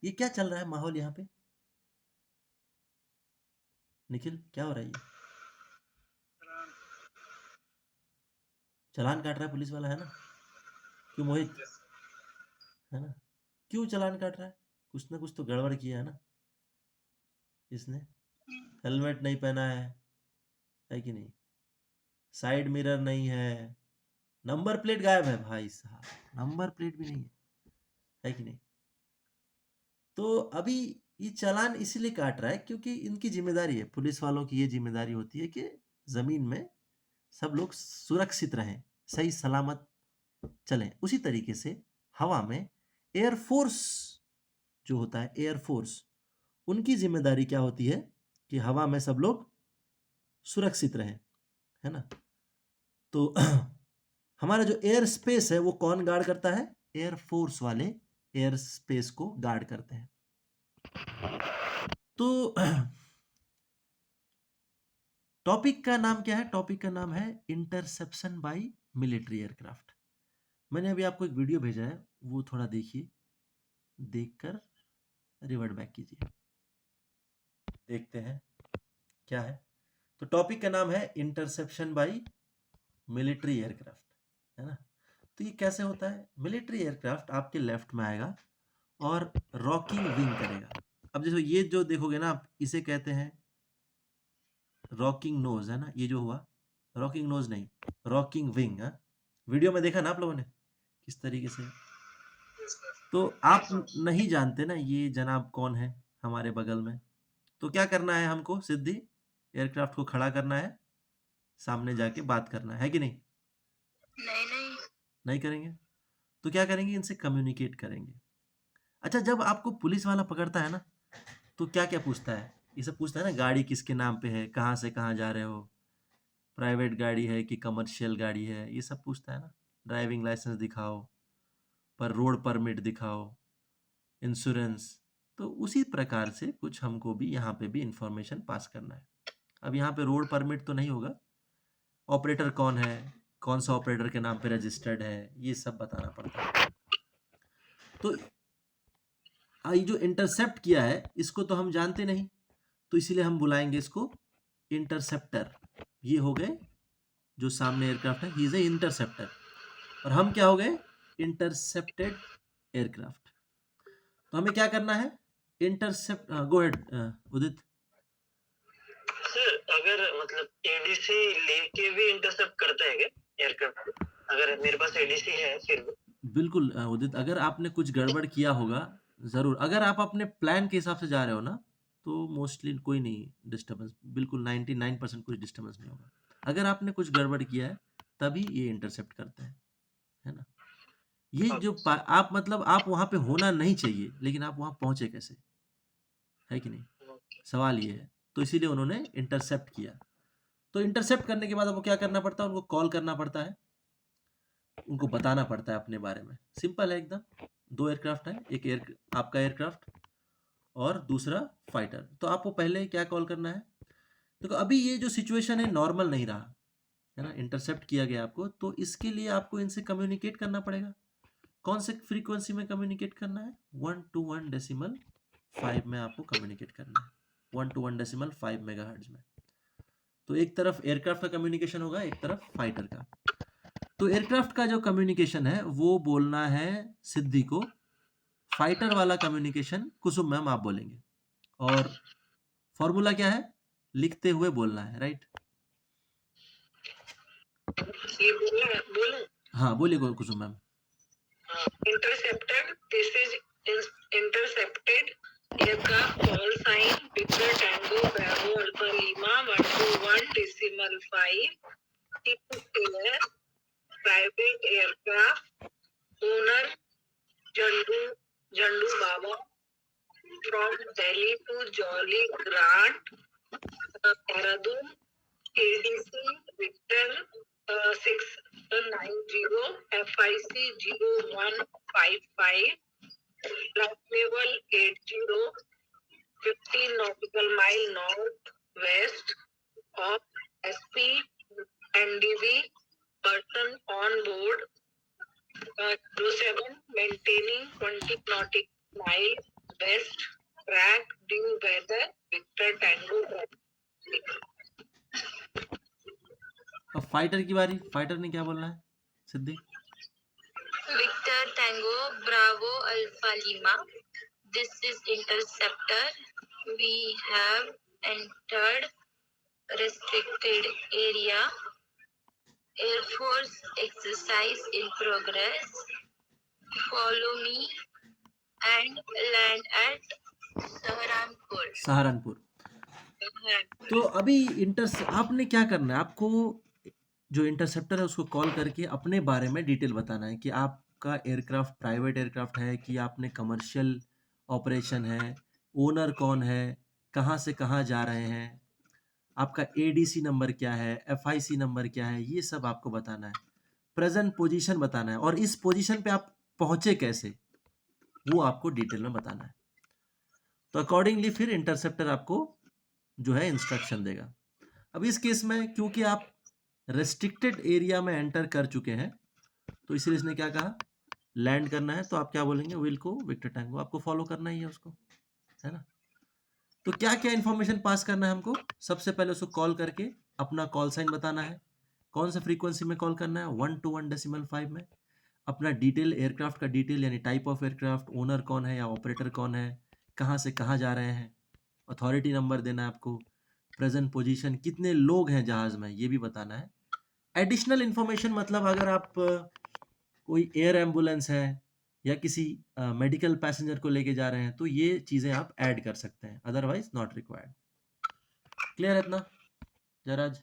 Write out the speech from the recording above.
ये क्या चल रहा है माहौल यहाँ पे? निखिल, क्या हो रहा है ये? चालान काट रहा है पुलिस वाला, है ना? क्यों मोहित? है ना? क्यों चालान काट रहा है? कुछ ना कुछ तो गड़बड़ किया है ना इसने। हेलमेट नहीं पहना है कि नहीं? साइड मिरर नहीं है, नंबर प्लेट गायब है भाई साहब, नंबर प्लेट भी नहीं है कि नहीं? तो अभी ये चालान इसीलिए काट रहा है क्योंकि इनकी जिम्मेदारी है, पुलिस वालों की ये जिम्मेदारी होती है कि जमीन में सब लोग सुरक्षित रहें, सही सलामत चलें। उसी तरीके से हवा में एयरफोर्स जो होता है, एयरफोर्स, उनकी जिम्मेदारी क्या होती है कि हवा में सब लोग सुरक्षित रहें, है ना? तो हमारा जो एयर स्पेस है वो कौन गार्ड करता है? एयरफोर्स वाले एयर स्पेस को गार्ड करते हैं। तो टॉपिक का नाम क्या है? टॉपिक का नाम है इंटरसेप्शन बाय मिलिट्री एयरक्राफ्ट। मैंने अभी आपको एक वीडियो भेजा है, वो थोड़ा देखिए, देखकर रिवर्ट बैक कीजिए, देखते हैं क्या है। तो टॉपिक का नाम है इंटरसेप्शन बाय मिलिट्री एयरक्राफ्ट, है ना? तो ये कैसे होता है? मिलिट्री एयरक्राफ्ट आपके लेफ्ट में आएगा और रॉकिंग विंग करेगा। अब जैसे ये जो देखोगे ना आप, इसे कहते हैं रॉकिंग नोज, है ना? ये जो हुआ रॉकिंग नोज नहीं, रॉकिंग विंग। है वीडियो में देखा ना आप लोगों ने किस तरीके से? तो आप नहीं जानते ना ये जनाब कौन है हमारे बगल में। तो क्या करना है हमको? सिद्धि एयरक्राफ्ट को खड़ा करना है, सामने जाके बात करना है कि नहीं? नहीं नहीं, नहीं करेंगे तो क्या करेंगे? इनसे कम्युनिकेट करेंगे। अच्छा, जब आपको पुलिस वाला पकड़ता है ना, तो क्या क्या पूछता है? ये सब पूछता है ना, गाड़ी किसके नाम पे है, कहाँ से कहाँ जा रहे हो, प्राइवेट गाड़ी है कि कमर्शियल गाड़ी है, ये सब पूछता है ना। ड्राइविंग लाइसेंस दिखाओ, पर रोड परमिट दिखाओ, इंश्योरेंस। तो उसी प्रकार से कुछ हमको भी यहाँ पे भी इंफॉर्मेशन पास करना है। अब यहाँ पे रोड परमिट तो नहीं होगा, ऑपरेटर कौन है, कौन सा ऑपरेटर के नाम पे रजिस्टर्ड है, ये सब बताना पड़ता है। तो ये जो इंटरसेप्ट किया है इसको तो हम जानते नहीं, तो इसीलिए हम बुलाएंगे इसको इंटरसेप्टर। ये हो गए जो सामने एयरक्राफ्ट है, ही इज ए इंटरसेप्टर, और हम क्या हो गए? Intercepted aircraft. तो हमें क्या करना है? इंटरसेप्ट। गो हेड उदित। सर अगर मतलब एडीसी लेके भी इंटरसेप्ट करता है क्या एयरक्राफ्ट? अगर मेरे पास एडीसी है फिर भी? बिल्कुल उदित, अगर आपने कुछ गड़बड़ किया होगा, ज़रूर, अगर आप अपने प्लान के हिसाब से जा रहे हो ना, तो मोस्टली कोई नहीं डिस्टर्बेंस, बिल्कुल 99% कुछ डिस्टर्बेंस नहीं होगा। अगर आपने कुछ गड़बड़ किया है तभी ये इंटरसेप्ट करते हैं, है ना? ये जो आप मतलब आप वहाँ पे होना नहीं चाहिए, लेकिन आप वहाँ पहुँचे कैसे, है कि नहीं? सवाल ये है। तो इसीलिए उन्होंने इंटरसेप्ट किया। तो इंटरसेप्ट करने के बाद आपको क्या करना पड़ता है? उनको कॉल करना पड़ता है, उनको बताना पड़ता है अपने बारे में। सिंपल है एकदम। 2 एयरक्राफ्ट हैं, एक आपका एयरक्राफ्ट और दूसरा फाइटर। तो आपको पहले क्या कॉल करना है? देखो अभी ये जो सिचुएशन है नॉर्मल नहीं रहा, है ना? इंटरसेप्ट किया गया आपको, तो इसके लिए आपको इनसे कम्युनिकेट करना पड़ेगा। कौन से फ्रीक्वेंसी में कम्युनिकेट करना है? 1 to 1.5 में आपको कम्युनिकेट करना है, 1 to 1.5 मेगाहर्ट्ज में। तो एक तरफ एयरक्राफ्ट का कम्युनिकेशन होगा, एक तरफ फाइटर का। तो एयरक्राफ्ट का जो कम्युनिकेशन है वो बोलना है सिद्धि को, फाइटर वाला कम्युनिकेशन कुसुम मैम आप बोलेंगे। और फॉर्मूला क्या है? लिखते हुए बोलना है, राइट? ये बोले बोले हाँ बोलिए Kusum ma'am. Intercepted, this is intercepted aircraft call sign Victor Tango Bravo Alfa Lima 121.5 air private aircraft owner Jhandu Jhandu Baba from Delhi to Jolly Grant, Dehradun, ADC Victor 690 FIC 0155, flight level 80, 15 nautical mile north west of SP NDV, person on board 07 maintaining 20 nautical mile best track due by the Victor Tango. अब fighter की बारी, fighter ने क्या बोलना है सिद्धि? Victor Tango Bravo Alpha Lima. This is interceptor. We have entered restricted area. Air Force exercise in progress. Follow me and land at Saharanpur. Saharanpur. तो अभी आपने क्या करना है, आपको जो इंटरसेप्टर है उसको कॉल करके अपने बारे में डिटेल बताना है कि आपका एयरक्राफ्ट प्राइवेट एयरक्राफ्ट है कि आपने कमर्शियल ऑपरेशन है, ओनर कौन है, कहाँ से कहाँ जा रहे हैं, आपका एडीसी नंबर क्या है, एफआईसी नंबर क्या है, ये सब आपको बताना है। प्रेजेंट पोजीशन बताना है और इस पोजीशन पे आप पहुंचे कैसे, वो आपको डिटेल में बताना है। तो अकॉर्डिंगली फिर इंटरसेप्टर आपको जो है इंस्ट्रक्शन देगा। अब इस केस में क्योंकि आप रेस्ट्रिक्टेड एरिया में एंटर कर चुके हैं तो इसलिए इसने क्या कहा, लैंड करना है, तो आप क्या बोलेंगे, विल को विक्टर टैंगो, आपको फॉलो करना ही है उसको, है ना। तो क्या क्या इंफॉर्मेशन पास करना है हमको, सबसे पहले उसको कॉल करके अपना कॉल साइन बताना है, कौन सा फ्रीक्वेंसी में कॉल करना है, 1 to 1.5 में, अपना डिटेल, एयरक्राफ्ट का डिटेल यानी टाइप ऑफ एयरक्राफ्ट, ओनर कौन है या ऑपरेटर कौन है, कहाँ से कहाँ जा रहे हैं, अथॉरिटी नंबर देना है आपको, प्रेजेंट पोजीशन, कितने लोग हैं जहाज़ में, ये भी बताना है। एडिशनल इन्फॉर्मेशन मतलब अगर आप कोई एयर एम्बुलेंस है या किसी मेडिकल पैसेंजर को लेके जा रहे हैं तो ये चीज़ें आप ऐड कर सकते हैं, अदरवाइज नॉट रिक्वायर्ड। क्लियर है इतना जयराज?